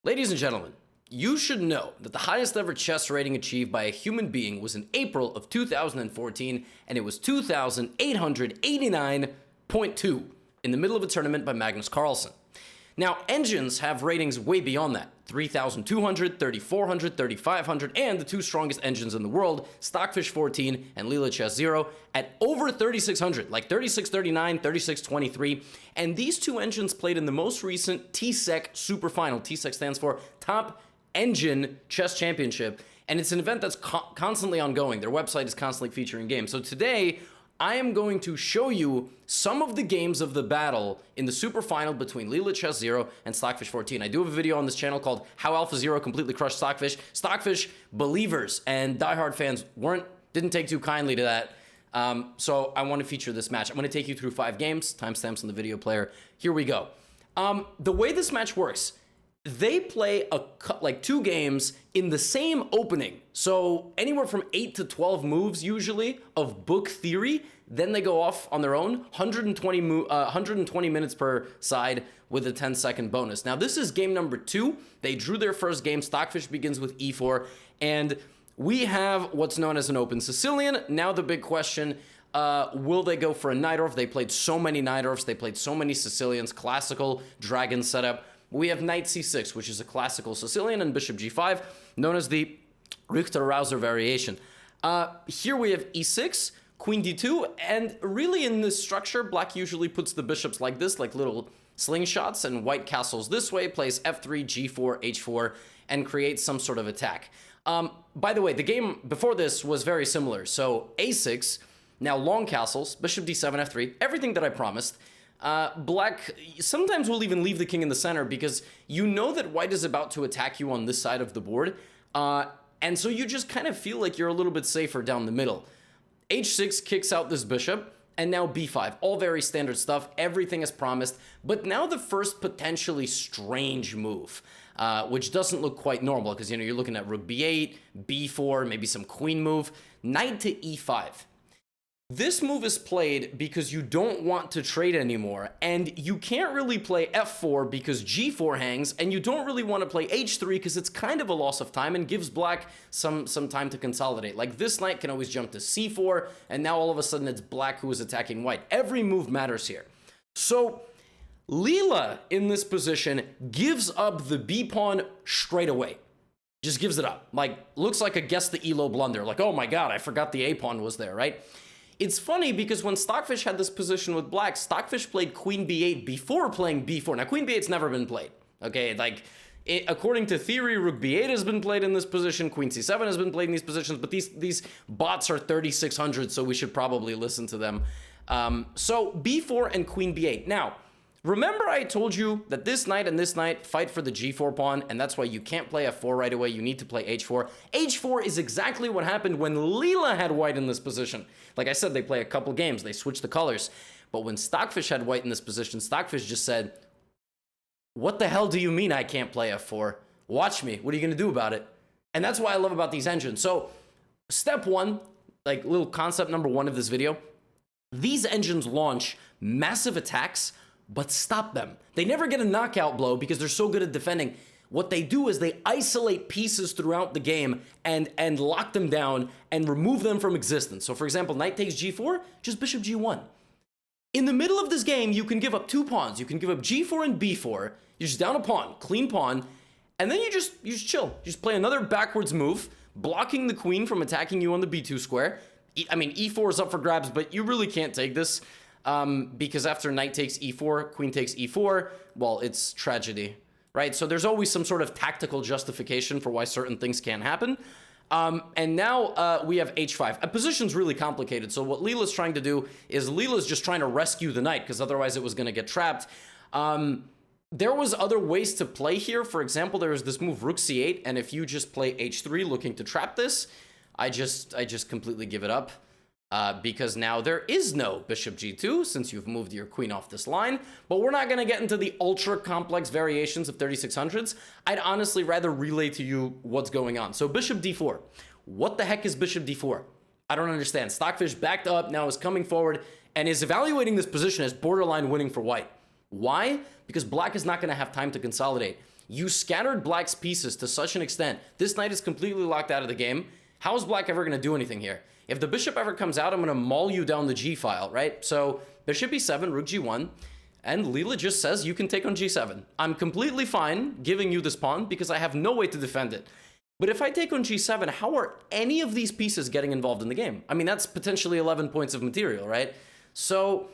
Ladies and gentlemen, you should know that the highest ever chess rating achieved by a human being was in April of 2014, and it was 2,889.2 in the middle of a tournament by Magnus Carlsen. Now, engines have ratings way beyond that. 3,200, 3,400, 3,500, and the two strongest engines in the world, Stockfish 14 and Leela Chess Zero, at over 3,600, like 3,639, 3,623. And these two engines played in the most recent TCEC Super Final. TCEC stands for Top Engine Chess Championship, and it's an event that's constantly ongoing. Their website is constantly featuring games. So today, I am going to show you some of the games of the battle in the super final between Leela Chess Zero and Stockfish 14. I do have a video on this channel called How Alpha Zero Completely Crushed Stockfish. Stockfish believers and diehard fans didn't take too kindly to that. So I want to feature this match. I'm going to take you through 5 games, timestamps on the video player. Here we go. The way this match works, they play like 2 games in the same opening. So anywhere from 8 to 12 moves usually of book theory. Then they go off on their own, 120 minutes per side with a 10-second bonus. Now this is game number 2. They drew their first game. Stockfish begins with e4, and we have what's known as an open Sicilian. Now the big question, will they go for a Najdorf? They played so many Najdorfs. They played so many Sicilians, classical dragon setup. We have knight c6, which is a classical Sicilian, and bishop g5, known as the Richter-Rauser variation. Here we have e6, queen d2, and really in this structure, black usually puts the bishops like this, like little slingshots, and white castles this way, plays f3, g4, h4, and creates some sort of attack. By the way, the game before this was very similar. So a6, now long castles, bishop d7, f3, everything that I promised. Black sometimes will even leave the king in the center because you know that white is about to attack you on this side of the board. And so you just kind of feel like you're a little bit safer down the middle. H6 kicks out this bishop, and now b5. All very standard stuff, everything as promised. But now the first potentially strange move, which doesn't look quite normal because, you know, you're looking at rook b8, b4, maybe some queen move, knight to e5. This move is played because you don't want to trade anymore, and you can't really play f4 because g4 hangs, and you don't really want to play h3 because it's kind of a loss of time and gives black some time to consolidate. Like this knight can always jump to c4, and now all of a sudden it's black who is attacking white. Every move matters here. So Leela in this position gives up the b pawn straight away. Just gives it up. Like, looks like a guess the ELO blunder. Like, oh my god, I forgot the a pawn was there, right? It's funny because when Stockfish had this position with black, Stockfish played queen b8 before playing b4. Now, queen b8's never been played, okay? Like, according to theory, rook b8 has been played in this position, queen c7 has been played in these positions, but these bots are 3,600, so we should probably listen to them. So, b4 and queen b8. Now, remember I told you that this knight and this knight fight for the g4 pawn, and that's why you can't play f4 right away. You need to play h4. h4 is exactly what happened when Leela had white in this position. Like I said, they play a couple games. They switch the colors. But when Stockfish had white in this position, Stockfish just said, what the hell do you mean I can't play f4? Watch me. What are you going to do about it? And that's what I love about these engines. So step 1, like little concept number 1 of this video, these engines launch massive attacks but stop them. They never get a knockout blow because they're so good at defending. What they do is they isolate pieces throughout the game and lock them down and remove them from existence. So for example, knight takes g4, just bishop g1. In the middle of this game, you can give up 2 pawns. You can give up g4 and b4. You're just down a pawn, clean pawn, and then you just chill. You just play another backwards move, blocking the queen from attacking you on the b2 square. I mean, e4 is up for grabs, but you really can't take this. Because after knight takes e4, queen takes e4, well, it's tragedy, right? So there's always some sort of tactical justification for why certain things can't happen. And now we have h5. A position's really complicated. So what Leela's trying to do is Leela's just trying to rescue the knight because otherwise it was going to get trapped. There was other ways to play here. For example, there was this move rook c8, and if you just play h3 looking to trap this, I just completely give it up. Because now there is no bishop g2 since you've moved your queen off this line. But we're not going to get into the ultra complex variations of 3600s. I'd honestly rather relay to you what's going on. So bishop d4. What the heck is bishop d4? I don't understand. Stockfish backed up, now is coming forward, and is evaluating this position as borderline winning for white. Why? Because black is not going to have time to consolidate. You scattered black's pieces to such an extent. This knight is completely locked out of the game. How is black ever going to do anything here? If the bishop ever comes out, I'm going to maul you down the g file, right? So bishop e7, rook g1, and Leela just says you can take on g7. I'm completely fine giving you this pawn because I have no way to defend it. But if I take on g7, how are any of these pieces getting involved in the game? I mean, that's potentially 11 points of material, right? So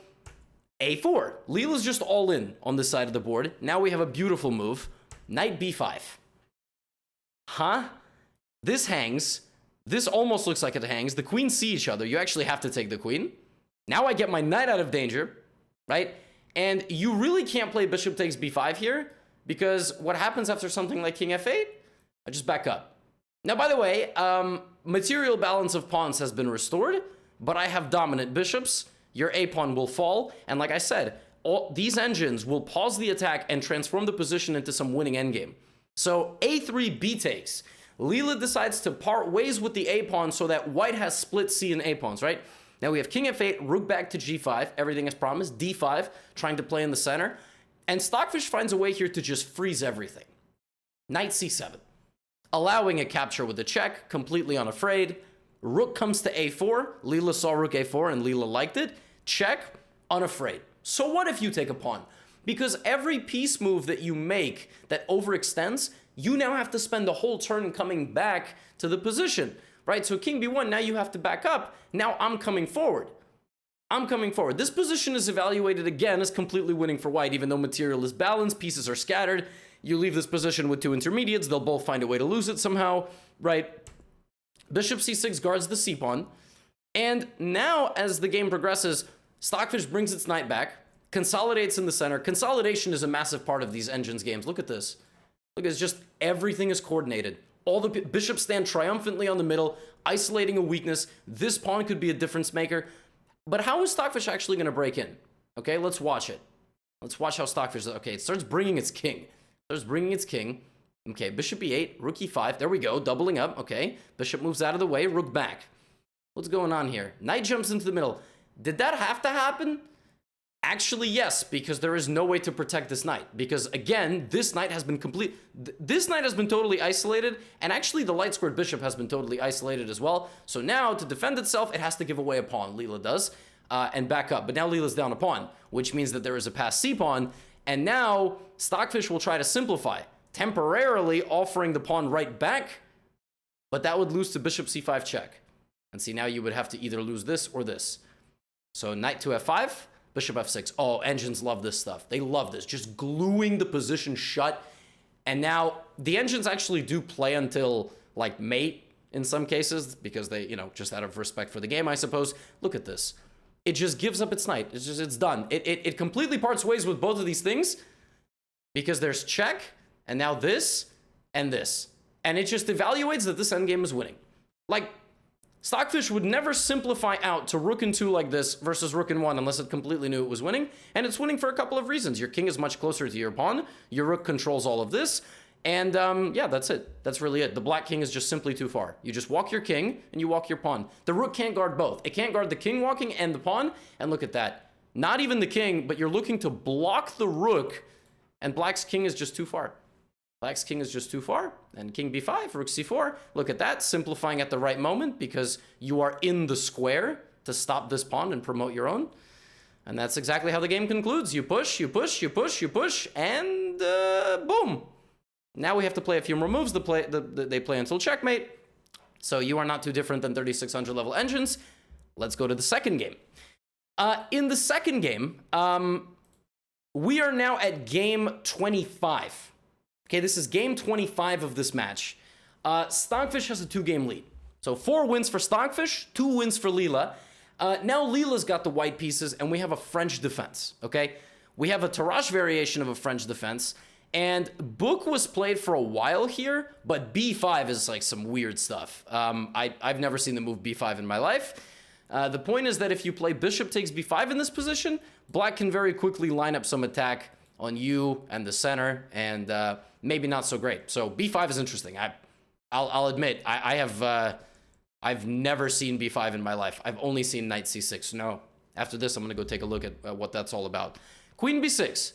a4. Leela's just all in on this side of the board. Now we have a beautiful move. Knight b5. Huh? This hangs. This almost looks like it hangs. The queens see each other. You actually have to take the queen. Now I get my knight out of danger, right? And you really can't play bishop takes b5 here because what happens after something like king f8? I just back up. Now, by the way, material balance of pawns has been restored, but I have dominant bishops. Your a pawn will fall. And like I said, all these engines will pause the attack and transform the position into some winning endgame. So a3 b takes. Leela decides to part ways with the a pawn so that white has split c and a pawns, right? Now we have king f8, rook back to g5, everything as promised, d5, trying to play in the center. And Stockfish finds a way here to just freeze everything. Knight c7, allowing a capture with a check, completely unafraid. Rook comes to a4, Leela saw rook a4 and Leela liked it. Check, unafraid. So what if you take a pawn? Because every piece move that you make that overextends, you now have to spend the whole turn coming back to the position, right? So king b1, now you have to back up. Now I'm coming forward. I'm coming forward. This position is evaluated again as completely winning for white, even though material is balanced, pieces are scattered. You leave this position with two intermediates, they'll both find a way to lose it somehow, right? Bishop c6 guards the c-pawn. And now, as the game progresses, Stockfish brings its knight back, consolidates in the center. Consolidation is a massive part of these engines games. Look at this. Look, it's just everything is coordinated. All the bishops stand triumphantly on the middle, isolating a weakness. This pawn could be a difference maker. But how is Stockfish actually going to break in? Okay, let's watch it. Let's watch how Stockfish... Okay, it starts bringing its king. Okay, bishop e8, rook e5. There we go, doubling up. Okay, bishop moves out of the way, rook back. What's going on here? Knight jumps into the middle. Did that have to happen? Actually, yes, because there is no way to protect this knight. Because, again, this knight has been this knight has been totally isolated, and actually the light-squared bishop has been totally isolated as well. So now, to defend itself, it has to give away a pawn, Leela does, and back up. But now Leela's down a pawn, which means that there is a passed c-pawn, and now Stockfish will try to simplify, temporarily offering the pawn right back, but that would lose to bishop c5 check. And see, now you would have to either lose this or this. So knight to f5, bishop f6. Oh, engines love this stuff. They love this, just gluing the position shut. And now the engines actually do play until like mate in some cases because they, you know, just out of respect for the game, I suppose. Look at this. It just gives up its knight. It's done. It completely parts ways with both of these things because there's check and now this and this. And it just evaluates that this endgame is winning. Like, Stockfish would never simplify out to rook in 2 like this versus rook in 1 unless it completely knew it was winning. And it's winning for a couple of reasons. Your king is much closer to your pawn. Your rook controls all of this. And yeah, that's it. That's really it. The black king is just simply too far. You just walk your king and you walk your pawn. The rook can't guard both. It can't guard the king walking and the pawn. And look at that. Not even the king, but you're looking to block the rook. And black's king is just too far. Black's king is just too far. And king b5, rook c4. Look at that, simplifying at the right moment because you are in the square to stop this pawn and promote your own. And that's exactly how the game concludes. You push, you push, you push, you push, and boom. Now we have to play a few more moves. They play until checkmate. So you are not too different than 3600 level engines. Let's go to the second game. In the second game, we are now at game 25. Okay, this is game 25 of this match. Stockfish has a 2-game lead. So 4 wins for Stockfish, 2 wins for Leela. Now Leela's got the white pieces, and we have a French defense, okay? We have a Tarrasch variation of a French defense, and Book was played for a while here, but b5 is like some weird stuff. I've never seen the move b5 in my life. The point is that if you play bishop takes b5 in this position, black can very quickly line up some attack on you and the center, and maybe not so great. So b5 is interesting. I'll admit, I've never seen b5 in my life. I've only seen knight c6. No, after this, I'm gonna go take a look at what that's all about. Queen b6.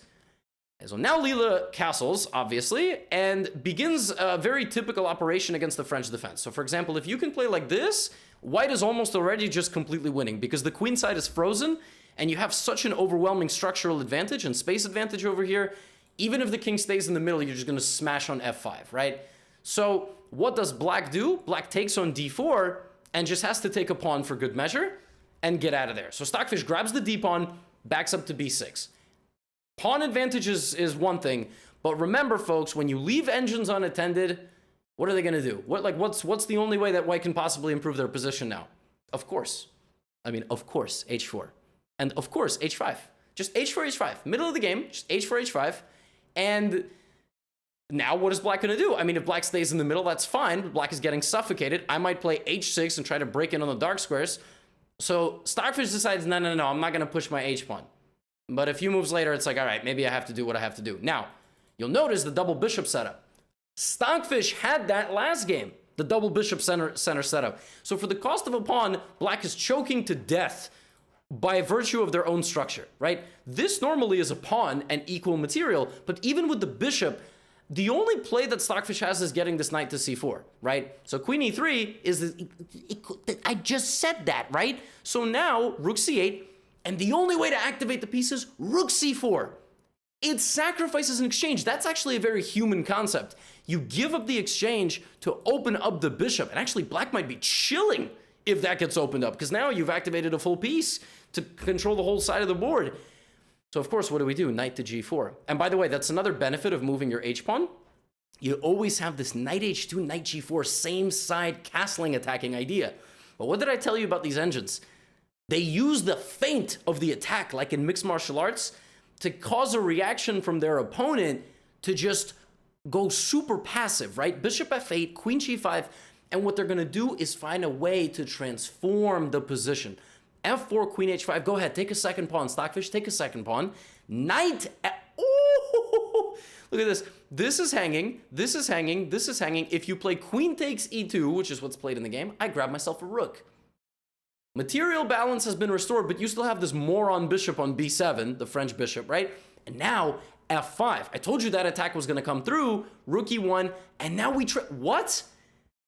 So now Leela castles, obviously, and begins a very typical operation against the French defense. So for example, if you can play like this, white is almost already just completely winning because the queen side is frozen and you have such an overwhelming structural advantage and space advantage over here. Even if the king stays in the middle, you're just going to smash on f5, right? So what does black do? Black takes on d4 and just has to take a pawn for good measure and get out of there. So Stockfish grabs the d pawn, backs up to b6. Pawn advantage is one thing, but remember, folks, when you leave engines unattended, what are they going to do? What's the only way that white can possibly improve their position now? Of course, h4. And of course, h5. Just h4, h5. Middle of the game, just h4, h5. And now what is black going to do? I mean, if black stays in the middle, that's fine. Black is getting suffocated. I might play h6 and try to break in on the dark squares. So Stockfish decides, no, I'm not going to push my h-pawn. But a few moves later, it's like, all right, maybe I have to do what I have to do. Now, you'll notice the double bishop setup. Stockfish had that last game, the double bishop center setup. So for the cost of a pawn, black is choking to death by virtue of their own structure, right? This normally is a pawn and equal material, but even with the bishop, the only play that Stockfish has is getting this knight to c4, right? So queen e3 is, I just said that, right? So now rook c8, and the only way to activate the piece is rook c4. It sacrifices an exchange. That's actually a very human concept. You give up the exchange to open up the bishop, and actually black might be chilling if that gets opened up, because now you've activated a full piece to control the whole side of the board. So of course, what do? Knight to g4. And by the way, that's another benefit of moving your h-pawn. You always have this knight h2, knight g4, same side castling attacking idea. But what did I tell you about these engines? They use the feint of the attack, like in mixed martial arts, to cause a reaction from their opponent to just go super passive, right? Bishop f8, queen g5, and what they're going to do is find a way to transform the position. f4, queen h5, go ahead, take a second pawn. Stockfish, take a second pawn. Knight, oh, look at this. This is hanging, this is hanging, this is hanging. If you play queen takes e2, which is what's played in the game, I grab myself a rook. Material balance has been restored, but you still have this moron bishop on b7, the French bishop, right? And now f5. I told you that attack was going to come through. Rook e1, and now we trade. What?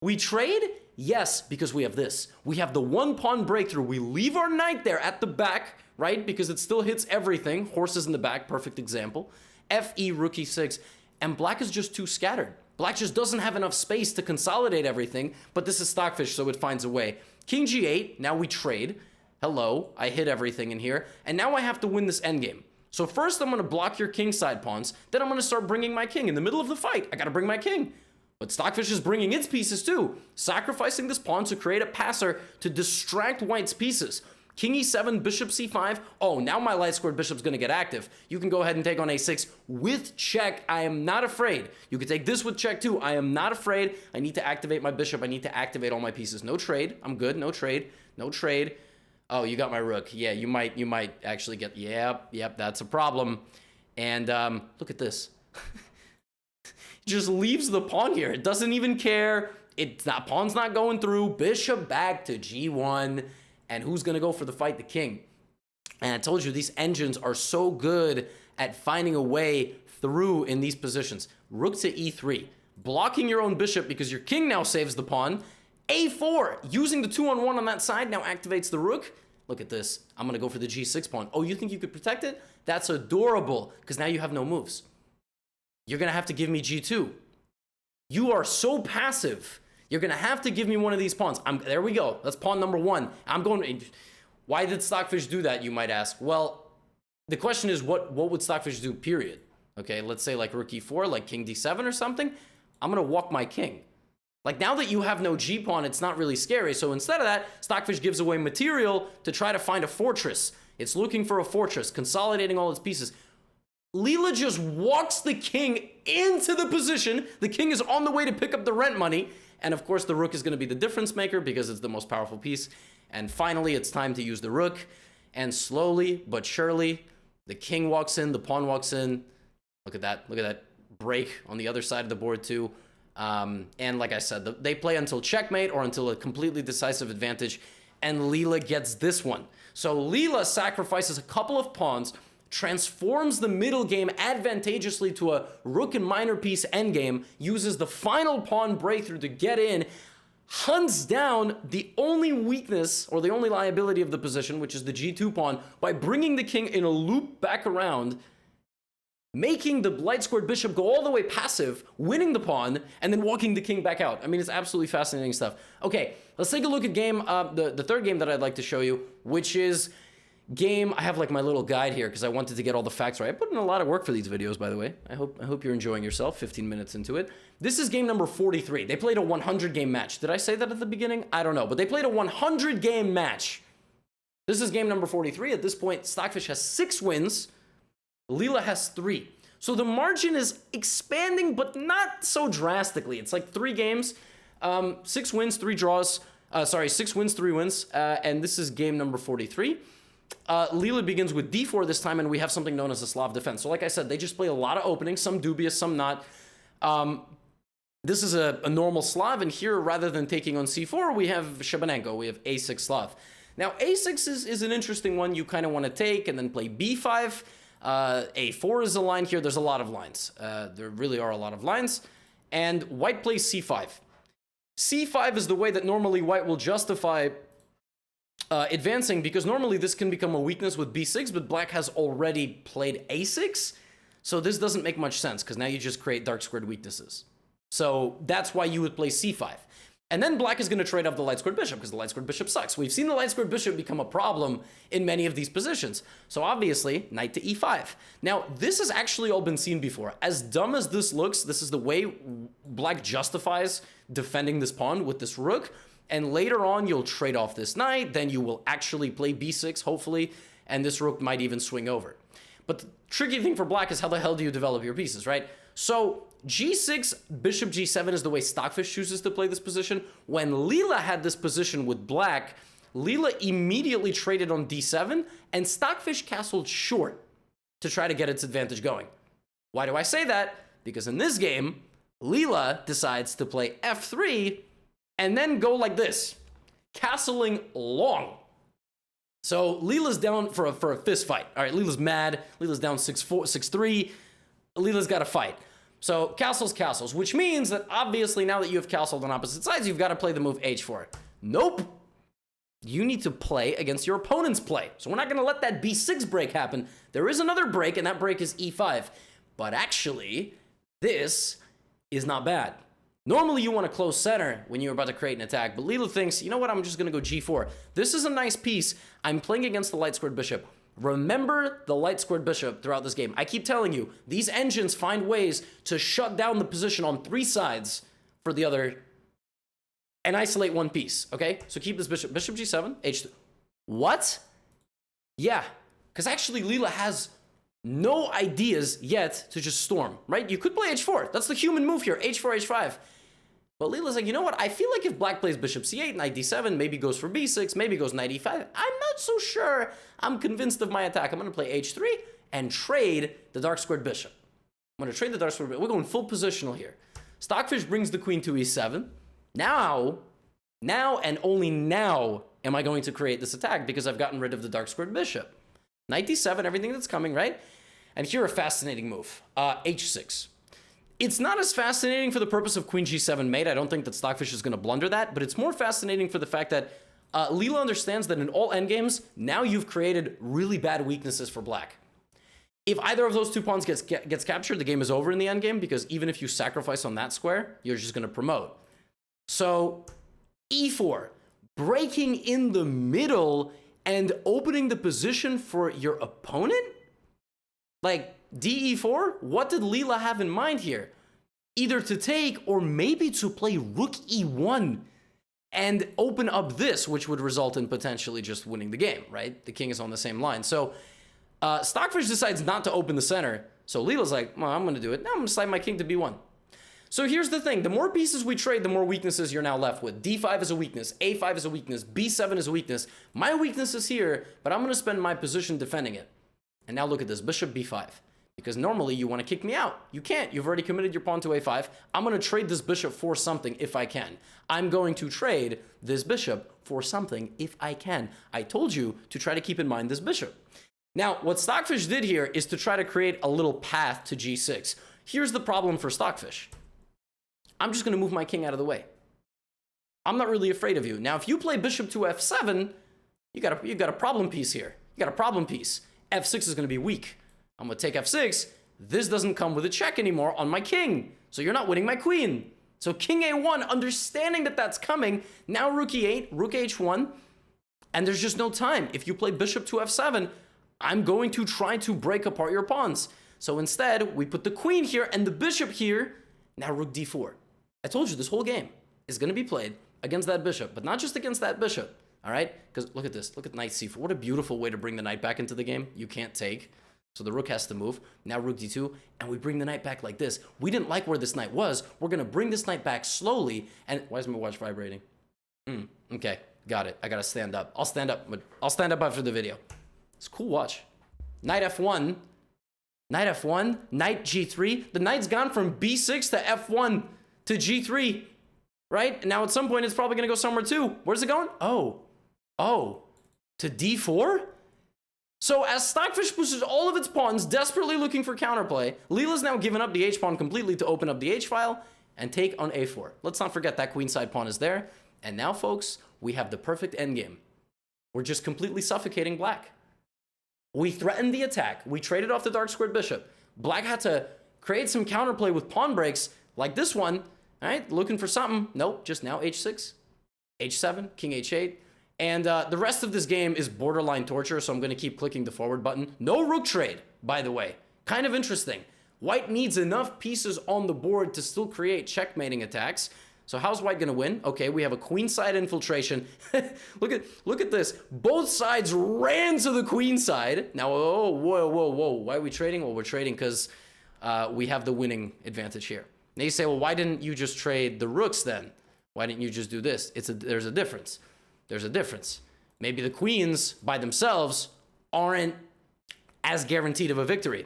We trade? Yes, because we have this. We have the one pawn breakthrough. We leave our knight there at the back, right? Because it still hits everything. Horses in the back, perfect example. Fe, rook e6, and black is just too scattered. Black just doesn't have enough space to consolidate everything, but this is Stockfish, so it finds a way. King g8, now we trade. Hello, I hit everything in here, and now I have to win this endgame. So first I'm going to block your king side pawns, then I'm going to start bringing my king. In the middle of the fight, I got to bring my king. But Stockfish is bringing its pieces too, sacrificing this pawn to create a passer to distract white's pieces. King e7, bishop c5. Oh, now my light squared bishop's going to get active. You can go ahead and take on a6 with check. I am not afraid. You can take this with check too. I am not afraid. I need to activate my bishop. I need to activate all my pieces. No trade. I'm good. No trade. No trade. Oh, you got my rook. Yeah, you might actually get, yep, that's a problem. And look at this. Just leaves the pawn here. It doesn't even care. Pawn's not going through. Bishop back to g1. And who's going to go for the fight? The king. And I told you, these engines are so good at finding a way through in these positions. Rook to e3. Blocking your own bishop because your king now saves the pawn. a4. Using the 2-on-1 on that side now activates the rook. Look at this. I'm going to go for the g6 pawn. Oh, you think you could protect it? That's adorable because now you have no moves. You're going to have to give me g2. You are so passive. You're going to have to give me one of these pawns. There we go. That's pawn number one. Why did Stockfish do that, you might ask? Well, the question is, what would Stockfish do, period? Okay, let's say like rook e4, like king d7 or something. I'm going to walk my king. Like now that you have no g-pawn, it's not really scary. So instead of that, Stockfish gives away material to try to find a fortress. It's looking for a fortress, consolidating all its pieces. Leela just walks the king into the position. The king is on the way to pick up the rent money. And of course, the rook is going to be the difference maker because it's the most powerful piece. And finally, it's time to use the rook. And slowly but surely, the king walks in, the pawn walks in. Look at that. Look at that break on the other side of the board too. And like I said, they play until checkmate or until a completely decisive advantage. And Leela gets this one. So Leela sacrifices a couple of pawns transforms the middle game advantageously to a rook and minor piece endgame, uses the final pawn breakthrough to get in, hunts down the only weakness or the only liability of the position, which is the g2 pawn, by bringing the king in a loop back around, making the light-squared bishop go all the way passive, winning the pawn, and then walking the king back out. I mean, it's absolutely fascinating stuff. Okay, let's take a look at the third game that I'd like to show you, which is game. I have like my little guide here because I wanted to get all the facts right. I put in a lot of work for these videos, by the way. I hope you're enjoying yourself. 15 minutes into it. This is game number 43. They played a 100-game match. Did I say that at the beginning? I don't know, but they played a 100-game match. This is game number 43. At this point, Stockfish has 6 wins. Leela has 3. So the margin is expanding, but not so drastically. It's like 3 games, 6 wins, 3 draws. 6 wins, 3 wins. And this is game number 43. Leela begins with d4 this time, and we have something known as a Slav defense. So like I said, they just play a lot of openings, some dubious, some not. This is a normal Slav, and here, rather than taking on c4, we have Shabanenko. We have a6 Slav. Now, a6 is an interesting one you kind of want to take, and then play b5. A4 is a line here. There's a lot of lines. There really are a lot of lines. And white plays c5. c5 is the way that normally white will justify advancing, because normally this can become a weakness with b6, but black has already played a6. So this doesn't make much sense, because now you just create dark squared weaknesses. So that's why you would play c5. And then black is going to trade off the light squared bishop, because the light squared bishop sucks. We've seen the light squared bishop become a problem in many of these positions. So obviously, knight to e5. Now, this has actually all been seen before. As dumb as this looks, this is the way black justifies defending this pawn with this rook. And later on, you'll trade off this knight. Then you will actually play b6, hopefully. And this rook might even swing over. But the tricky thing for black is how the hell do you develop your pieces, right? So g6, bishop g7 is the way Stockfish chooses to play this position. When Leela had this position with black, Leela immediately traded on d7, and Stockfish castled short to try to get its advantage going. Why do I say that? Because in this game, Leela decides to play f3 and then go like this, castling long. So Leela's down for a fist fight. All right, Leela's mad. Leela's down 6-4, 6-3. Leela's got to fight. So castles, which means that obviously now that you have castled on opposite sides, you've got to play the move h4. Nope. You need to play against your opponent's play. So we're not going to let that b6 break happen. There is another break, and that break is e5. But actually, this is not bad. Normally, you want to close center when you're about to create an attack, but Leela thinks, you know what, I'm just going to go g4. This is a nice piece. I'm playing against the light squared bishop. Remember the light squared bishop throughout this game. I keep telling you, these engines find ways to shut down the position on 3 sides for the other and isolate one piece, okay? So keep this bishop g7, h2. What? Yeah, because actually Leela has no ideas yet to just storm, right? You could play h4. That's the human move here, h4, h5. But Leela's like, you know what? I feel like if black plays bishop c8, knight d7, maybe goes for b6, maybe goes knight e5, I'm not so sure. I'm convinced of my attack. I'm going to play h3 and trade the dark squared bishop. I'm going to trade the dark squared bishop. We're going full positional here. Stockfish brings the queen to e7. Now and only now am I going to create this attack because I've gotten rid of the dark squared bishop. Knight d7, everything that's coming, right? And here a fascinating move, h6. It's not as fascinating for the purpose of queen g7 mate. I don't think that Stockfish is going to blunder that, but it's more fascinating for the fact that Leela understands that in all endgames, now you've created really bad weaknesses for black. If either of those 2 pawns gets captured, the game is over in the endgame, because even if you sacrifice on that square, you're just going to promote. So e4, breaking in the middle and opening the position for your opponent? Like, DE4? What did Leela have in mind here? Either to take or maybe to play rook e1 and open up this, which would result in potentially just winning the game, right? The king is on the same line. So Stockfish decides not to open the center. So Leela's like, well, I'm going to do it. Now I'm going to slide my king to b1. So here's the thing. The more pieces we trade, the more weaknesses you're now left with. d5 is a weakness. a5 is a weakness. b7 is a weakness. My weakness is here, but I'm going to spend my position defending it. And now look at this. Bishop b5. Because normally you want to kick me out. You can't. You've already committed your pawn to a5. I'm going to trade this bishop for something if I can. I'm going to trade this bishop for something if I can. I told you to try to keep in mind this bishop. Now, what Stockfish did here is to try to create a little path to g6. Here's the problem for Stockfish. I'm just going to move my king out of the way. I'm not really afraid of you. Now, if you play bishop to f7, you got a problem piece here. You got a problem piece. f6 is going to be weak. I'm going to take f6. This doesn't come with a check anymore on my king. So you're not winning my queen. So king a1, understanding that that's coming. Now rook e8, rook h1. And there's just no time. If you play bishop to f7, I'm going to try to break apart your pawns. So instead, we put the queen here and the bishop here. Now rook d4. I told you this whole game is going to be played against that bishop, but not just against that bishop. All right? Because look at this. Look at knight c4. What a beautiful way to bring the knight back into the game. You can't take. So the rook has to move. Now rook d2, and we bring the knight back like this. We didn't like where this knight was. We're going to bring this knight back slowly. And why is my watch vibrating? Okay, got it. I got to stand up. I'll stand up. I'll stand up after the video. It's a cool watch. Knight f1. Knight f1. Knight g3. The knight's gone from b6 to f1 to g3. Right? And now at some point, it's probably going to go somewhere too. Where's it going? Oh, to d4? So as Stockfish pushes all of its pawns, desperately looking for counterplay, Leela's now given up the h-pawn completely to open up the h-file and take on a4. Let's not forget that queenside pawn is there. And now, folks, we have the perfect endgame. We're just completely suffocating black. We threatened the attack. We traded off the dark squared bishop. Black had to create some counterplay with pawn breaks like this one. All right, looking for something. Nope, just now h6, h7, king h8. And the rest of this game is borderline torture, so I'm going to keep clicking the forward button. No rook trade, by the way. Kind of interesting. White needs enough pieces on the board to still create checkmating attacks. So how's white going to win? Okay, we have a queenside infiltration. Look at this. Both sides ran to the queen side. Now, oh, whoa. Why are we trading? Well, we're trading because we have the winning advantage here. Now you say, well, why didn't you just trade the rooks then? Why didn't you just do this? There's a difference. There's a difference. Maybe the queens by themselves aren't as guaranteed of a victory.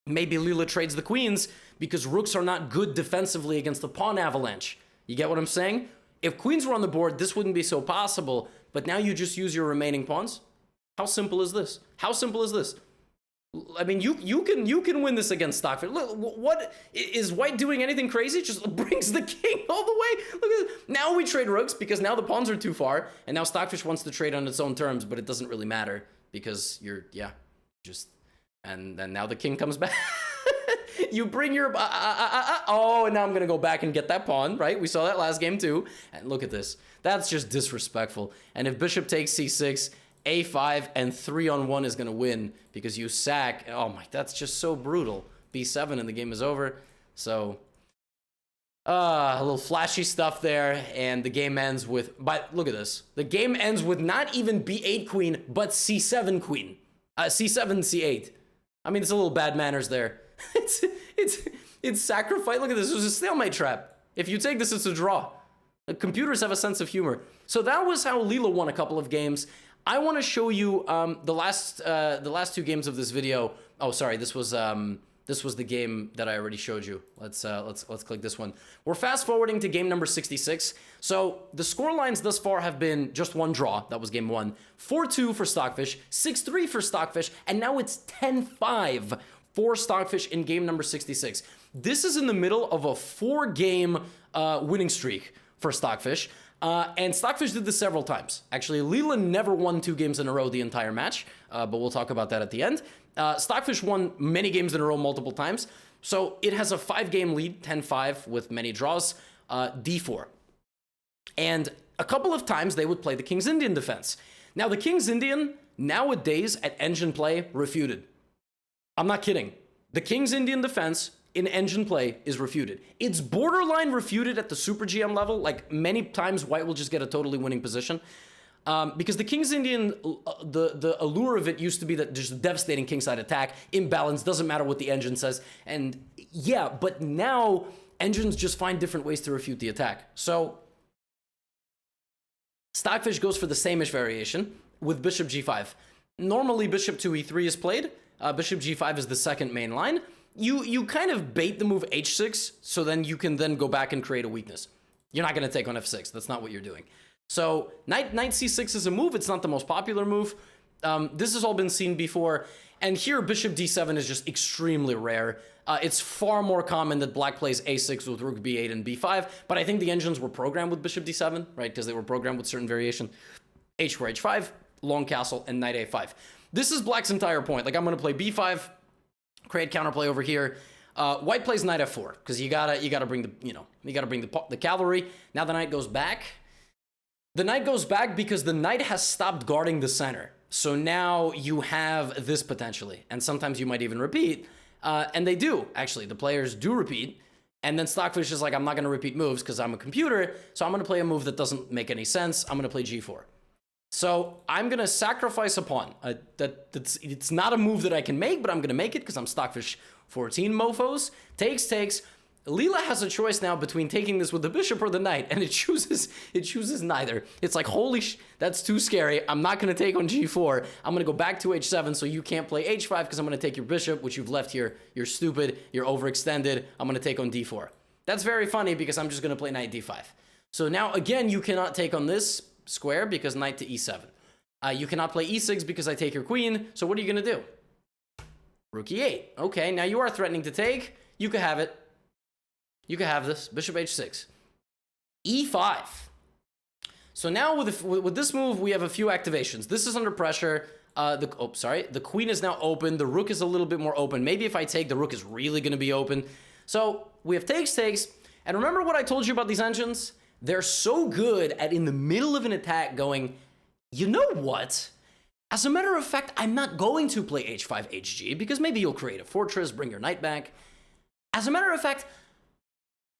Maybe Leela trades the queens because rooks are not good defensively against the pawn avalanche. You get what I'm saying? If queens were on the board, this wouldn't be so possible, but now you just use your remaining pawns? How simple is this? How simple is this? I mean, you can win this against Stockfish. Look, what is white doing? Anything crazy? Just brings the king all the way. Look at this. Now we trade rooks because now the pawns are too far, and now Stockfish wants to trade on its own terms, but it doesn't really matter because and then now the king comes back. You bring your oh, and now I'm gonna go back and get that pawn, right? We saw that last game too, and look at this. That's just disrespectful. And if bishop takes c6. a5 and 3-on-1 is going to win because you sack. Oh my, that's just so brutal. b7 and the game is over. So, a little flashy stuff there, and the game ends with, but look at this. The game ends with not even b8 queen, but c7 queen. c7, c8. I mean, it's a little bad manners there. It's sacrifice. Look at this. It was a stalemate trap. If you take this, it's a draw. Computers have a sense of humor. So that was how Leela won a couple of games. I want to show you the last two games of this video. Oh, sorry, this was the game that I already showed you. Let's click this one. We're fast forwarding to game number 66. So the score lines thus far have been just one draw. That was game 1. 4-2 for Stockfish, 6-3 for Stockfish, and now it's 10-5 for Stockfish in game number 66. This is in the middle of a 4-game winning streak for Stockfish. And Stockfish did this several times. Actually, Leela never won 2 games in a row the entire match, but we'll talk about that at the end. Stockfish won many games in a row multiple times, so it has a 5-game lead, 10-5 with many draws, d4. And a couple of times they would play the King's Indian defense. Now, the King's Indian, nowadays at engine play, refuted. I'm not kidding. The King's Indian defense in engine play is refuted. It's borderline refuted at the Super GM level. Like, many times white will just get a totally winning position. Because the King's Indian, the allure of it used to be that just a devastating kingside attack, imbalance, doesn't matter what the engine says. And yeah, but now engines just find different ways to refute the attack. So Stockfish goes for the same-ish variation with bishop g5. Normally bishop to e3 is played. Bishop g5 is the second main line. You kind of bait the move h6, so then you can then go back and create a weakness. You're not going to take on f6. That's not what you're doing. So knight c6 is a move. It's not the most popular move. This has all been seen before, and here bishop d7 is just extremely rare. It's far more common that black plays a6 with rook b8 and b5, but I think the engines were programmed with bishop d7, right? Because they were programmed with certain variation. h4, h5, long castle, and knight a5. This is black's entire point. Like, I'm going to play b5, create counterplay over here. White plays knight f4 because you gotta bring the cavalry. Now the knight goes back. The knight goes back because the knight has stopped guarding the center. So now you have this potentially, and sometimes you might even repeat. And they do, actually. The players do repeat. And then Stockfish is like, I'm not going to repeat moves because I'm a computer, so I'm going to play a move that doesn't make any sense. I'm going to play g4. So I'm going to sacrifice a pawn. It's not a move that I can make, but I'm going to make it because I'm Stockfish 14 mofos. Takes. Leela has a choice now between taking this with the bishop or the knight, and it chooses neither. It's like, holy that's too scary. I'm not going to take on g4. I'm going to go back to h7 so you can't play h5 because I'm going to take your bishop, which you've left here. You're stupid. You're overextended. I'm going to take on d4. That's very funny because I'm just going to play knight d5. So now, again, you cannot take on this square because knight to e7. You cannot play e6 because I take your queen. So what are you going to do? Rook e8. Okay, now you are threatening to take. You can have it. You can have this. Bishop h6. e5. So now with this move, we have a few activations. This is under pressure. The queen is now open. The rook is a little bit more open. Maybe if I take, the rook is really going to be open. So we have takes. And remember what I told you about these engines? They're so good at, in the middle of an attack, going, you know what? As a matter of fact, I'm not going to play h5, hg, because maybe you'll create a fortress, bring your knight back. As a matter of fact,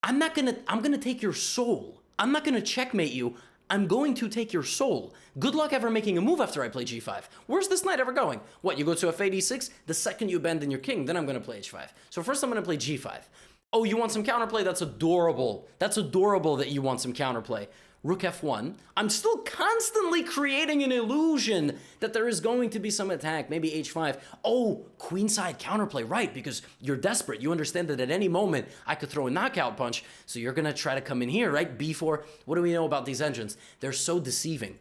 I'm gonna take your soul. I'm not gonna checkmate you. I'm going to take your soul. Good luck ever making a move after I play g5. Where's this knight ever going? What, you go to f8, e6? The second you abandon your king, then I'm gonna play h5. So first I'm gonna play g5. Oh, you want some counterplay? That's adorable. That's adorable that you want some counterplay. Rook f1. I'm still constantly creating an illusion that there is going to be some attack, maybe h5. Oh, queenside counterplay, right, because you're desperate. You understand that at any moment I could throw a knockout punch, so you're going to try to come in here, right? b4. What do we know about these engines? They're so deceiving.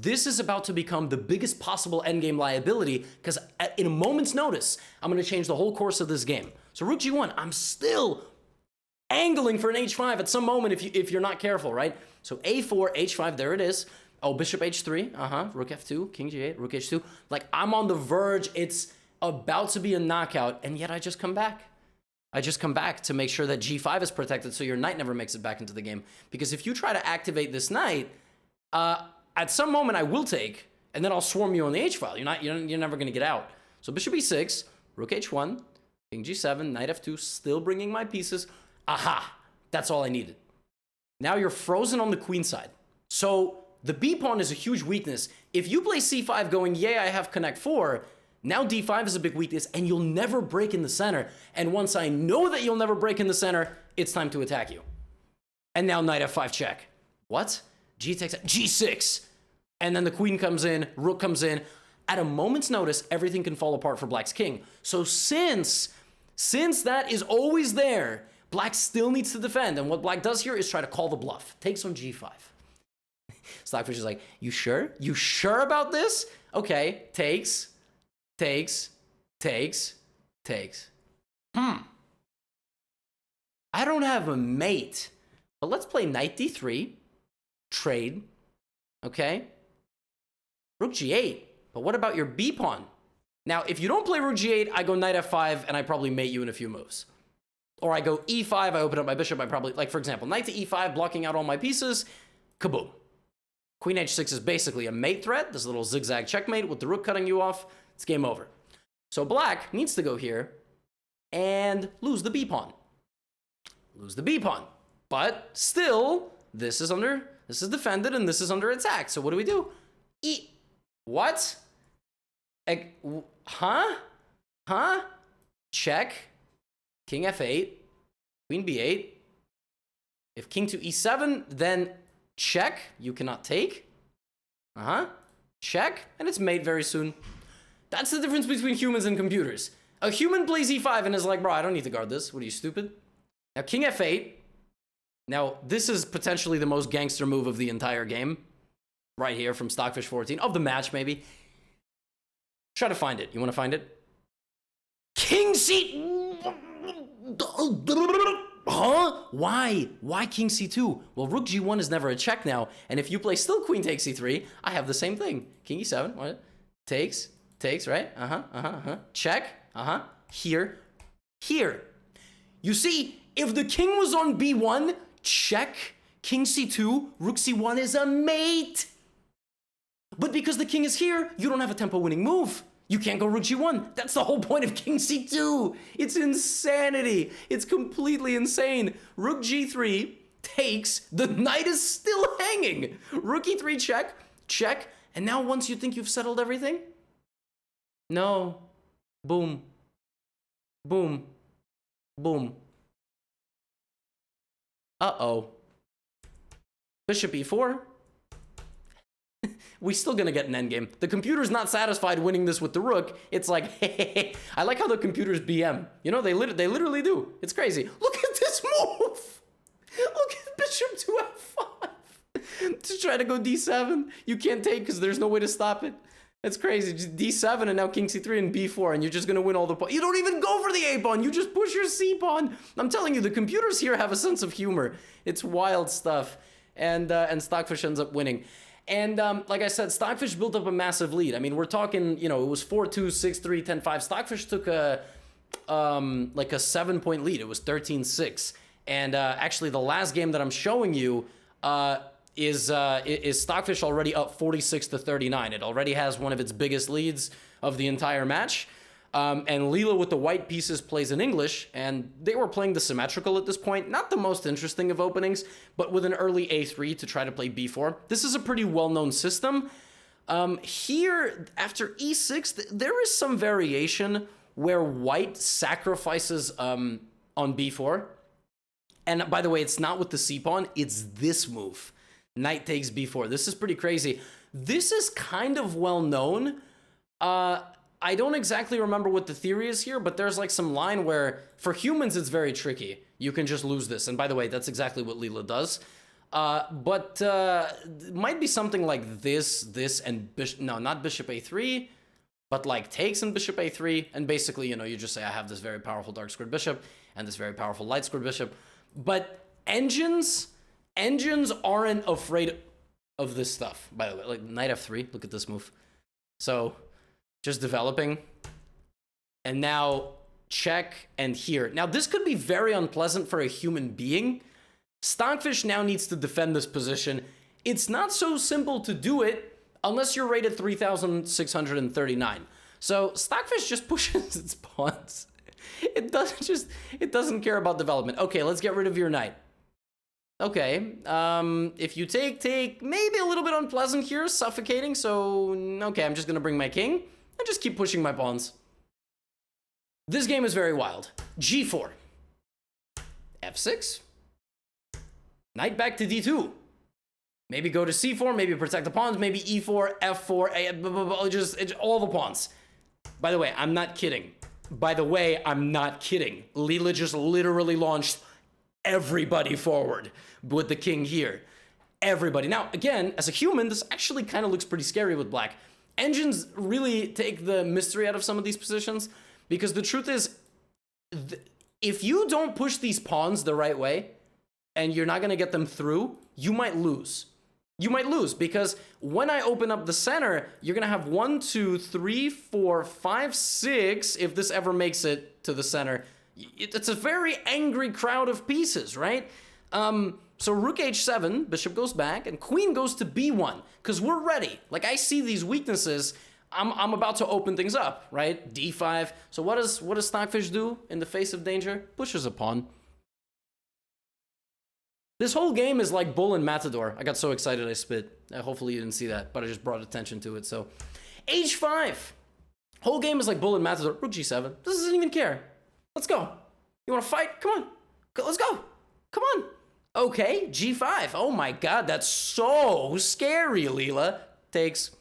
This is about to become the biggest possible endgame liability because in a moment's notice, I'm going to change the whole course of this game. So rook g1, I'm still angling for an h5 at some moment if you're not careful, right? So a4, h5, there it is. Oh, bishop h3, rook f2, king g8, rook h2. Like, I'm on the verge. It's about to be a knockout, and yet I just come back. I just come back to make sure that g5 is protected so your knight never makes it back into the game. Because if you try to activate this knight, at some moment I will take, and then I'll swarm you on the h-file. You're never going to get out. So bishop e6, rook h1, king g7, knight f2, still bringing my pieces. Aha! That's all I needed. Now you're frozen on the queen side. So the b pawn is a huge weakness. If you play c5 going, yeah, I have connect 4, now d5 is a big weakness, and you'll never break in the center. And once I know that you'll never break in the center, it's time to attack you. And now knight f5 check. What? G takes g6. And then the queen comes in, rook comes in. At a moment's notice, everything can fall apart for black's king. So since that is always there, black still needs to defend, and what black does here is try to call the bluff. Takes on g5. Stockfish is like, you sure? You sure about this? Okay, takes. I don't have a mate, but let's play knight d3, trade, okay? Rook g8, but what about your b pawn? Now, if you don't play rook g8, I go knight f5, and I probably mate you in a few moves. Or I go e5, I open up my bishop, I probably, like for example, knight to e5, blocking out all my pieces, kaboom. Queen h6 is basically a mate threat, this little zigzag checkmate with the rook cutting you off, it's game over. So black needs to go here and lose the b pawn. Lose the b pawn. But still, this is defended and this is under attack. So what do? What? Huh? Check. King f8, queen b8. If king to e7, then check. You cannot take. Check. And it's mate very soon. That's the difference between humans and computers. A human plays e5 and is like, bro, I don't need to guard this. What are you, stupid? Now, king f8. Now, this is potentially the most gangster move of the entire game. Right here from Stockfish 14. Of the match, maybe. Try to find it. You want to find it? King C... Huh? Why? Why king c2? Well, rook g1 is never a check now, and if you play still queen takes c3, I have the same thing. King e7, what? Takes, right? Check, here. You see, if the king was on b1, check, king c2, rook c1 is a mate. But because the king is here, you don't have a tempo-winning move. You can't go rook g1. That's the whole point of king c2. It's insanity. It's completely insane. Rook g3 takes. The knight is still hanging. Rook e3 check, check. And now once you think you've settled everything, no. Boom. Boom. Boom. Uh-oh. Bishop e4. We're still gonna get an endgame. The computer's not satisfied winning this with the rook. It's like, hey, I like how the computer's BM. You know, they literally do. It's crazy. Look at this move. Look at bishop to f5. To try to go d7. You can't take because there's no way to stop it. It's crazy. Just d7 and now king c3 and b4, and you're just gonna win all the pawns. You don't even go for the a pawn. You just push your c pawn. I'm telling you, the computers here have a sense of humor. It's wild stuff, and Stockfish ends up winning. And like I said, Stockfish built up a massive lead. I mean, we're talking, you know, it was 4-2, 6-3, 10-5. Stockfish took a like a 7-point lead. It was 13-6. And actually, the last game that I'm showing you is Stockfish already up 46-39. It already has one of its biggest leads of the entire match. And Leela with the white pieces plays in English, and they were playing the symmetrical at this point. Not the most interesting of openings, but with an early a3 to try to play b4. This is a pretty well-known system. Here, after e6, there is some variation where white sacrifices on b4. And by the way, it's not with the c-pawn, it's this move. Knight takes b4. This is pretty crazy. This is kind of well-known. I don't exactly remember what the theory is here, but there's like some line where, for humans, it's very tricky. You can just lose this. And by the way, that's exactly what Leela does. But it might be something like this, and no, not bishop a3, but like takes and bishop a3. And basically, you know, you just say, I have this very powerful dark squared bishop and this very powerful light squared bishop. But engines aren't afraid of this stuff, by the way. Like knight f3, look at this move. So just developing, and now check and here. Now this could be very unpleasant for a human being. Stockfish now needs to defend this position. It's not so simple to do it unless you're rated 3,639. So Stockfish just pushes its pawns. It doesn't care about development. Okay, let's get rid of your knight. Okay, if you take, maybe a little bit unpleasant here, suffocating. So, okay, I'm just gonna bring my king and just keep pushing my pawns. This game is very wild. G4. F6. Knight back to D2. Maybe go to C4, maybe protect the pawns, maybe E4, F4, just all the pawns. By the way, I'm not kidding. Leela just literally launched everybody forward with the king here. Everybody. Now, again, as a human, this actually kind of looks pretty scary with black. Engines really take the mystery out of some of these positions, because the truth is, if you don't push these pawns the right way, and you're not going to get them through, you might lose. You might lose, because when I open up the center, you're going to have 1, 2, 3, 4, 5, 6, if this ever makes it to the center. It's a very angry crowd of pieces, right? So rook h7, bishop goes back, and queen goes to b1, because we're ready. Like, I see these weaknesses. I'm about to open things up, right? d5. So what does Stockfish do in the face of danger? Pushes a pawn. This whole game is like Bull and Matador. I got so excited I spit. Hopefully you didn't see that, but I just brought attention to it. So h5. Whole game is like Bull and Matador. Rook g7. This doesn't even care. Let's go. You want to fight? Come on. Let's go. Come on. Okay, g5. Oh my god, that's so scary, Leela. Takes.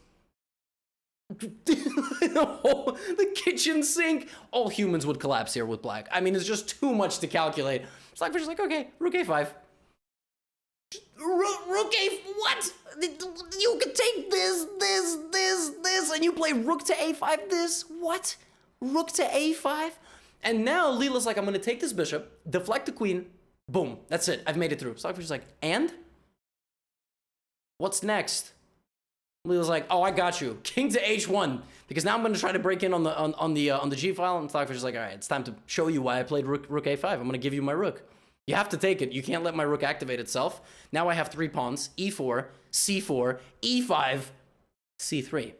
The kitchen sink. All humans would collapse here with black. I mean, it's just too much to calculate. Stockfish is like, okay, rook a5. Rook rook a... What? You could take this, and you play rook to a5 this? What? Rook to a5? And now Leela's like, I'm going to take this bishop, deflect the queen, boom, that's it. I've made it through. Stockfish is like, and? What's next? Leela's like, oh, I got you. King to h1, because now I'm going to try to break in on the g file, and Stockfish is like, all right, it's time to show you why I played rook a5. I'm going to give you my rook. You have to take it. You can't let my rook activate itself. Now I have 3 pawns, e4, c4, e5, c3.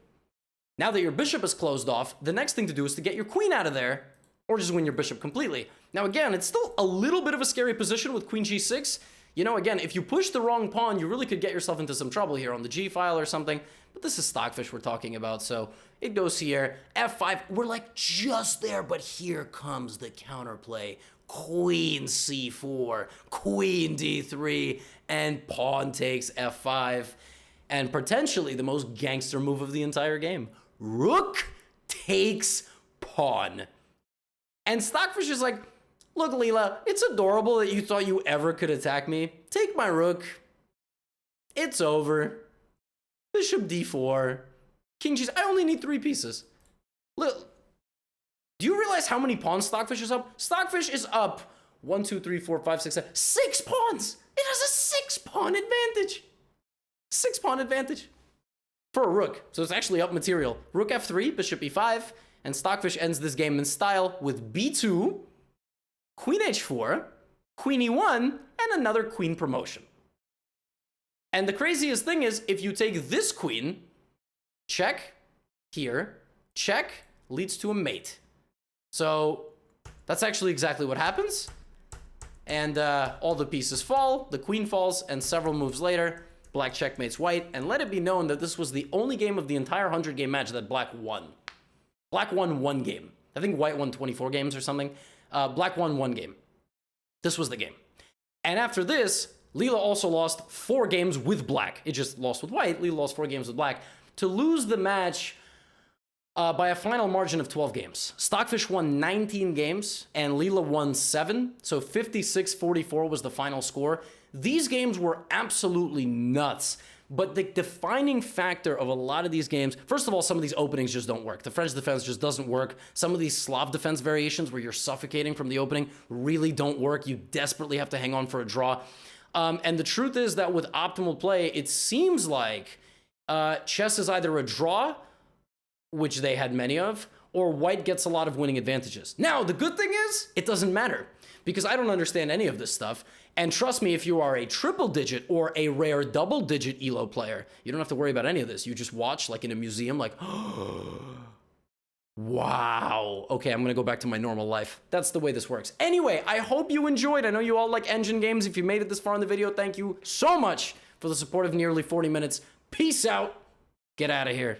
Now that your bishop is closed off, the next thing to do is to get your queen out of there, or just win your bishop completely. Now again, it's still a little bit of a scary position with queen g6. You know, again, if you push the wrong pawn, you really could get yourself into some trouble here on the g file or something. But this is Stockfish we're talking about, so it goes here. f5, we're like just there, but here comes the counterplay. Queen c4, queen d3, and pawn takes f5. And potentially the most gangster move of the entire game. Rook takes pawn. And Stockfish is like, look, Leela, it's adorable that you thought you ever could attack me. Take my rook. It's over. Bishop d4. King g6. I only need 3 pieces. Look. Do you realize how many pawns Stockfish is up? Stockfish is up 1, 2, 3, 4, 5, 6, 7. 6 pawns! It has a 6-pawn advantage. 6-pawn advantage for a rook. So it's actually up material. Rook f3, bishop e5, and Stockfish ends this game in style with b2, queen h4, queen e1, and another queen promotion. And the craziest thing is, if you take this queen, check, here, check, leads to a mate. So that's actually exactly what happens. And all the pieces fall, the queen falls, and several moves later, black checkmates white. And let it be known that this was the only game of the entire 100-game match that black won. Black won 1 game. I think white won 24 games or something. Black won 1 game. This was the game. And after this, Leela also lost 4 games with black. It just lost with white. Leela lost 4 games with black. To lose the match by a final margin of 12 games. Stockfish won 19 games, and Leela won 7. So 56-44 was the final score. These games were absolutely nuts. But the defining factor of a lot of these games, first of all, some of these openings just don't work. The French defense just doesn't work. Some of these Slav defense variations where you're suffocating from the opening really don't work. You desperately have to hang on for a draw. And the truth is that with optimal play, it seems like chess is either a draw, which they had many of, or white gets a lot of winning advantages. Now, the good thing is, it doesn't matter, because I don't understand any of this stuff. And trust me, if you are a triple-digit or a rare double-digit ELO player, you don't have to worry about any of this. You just watch, like in a museum, like, wow. Okay, I'm gonna go back to my normal life. That's the way this works. Anyway, I hope you enjoyed. I know you all like engine games. If you made it this far in the video, thank you so much for the support of nearly 40 minutes. Peace out. Get out of here.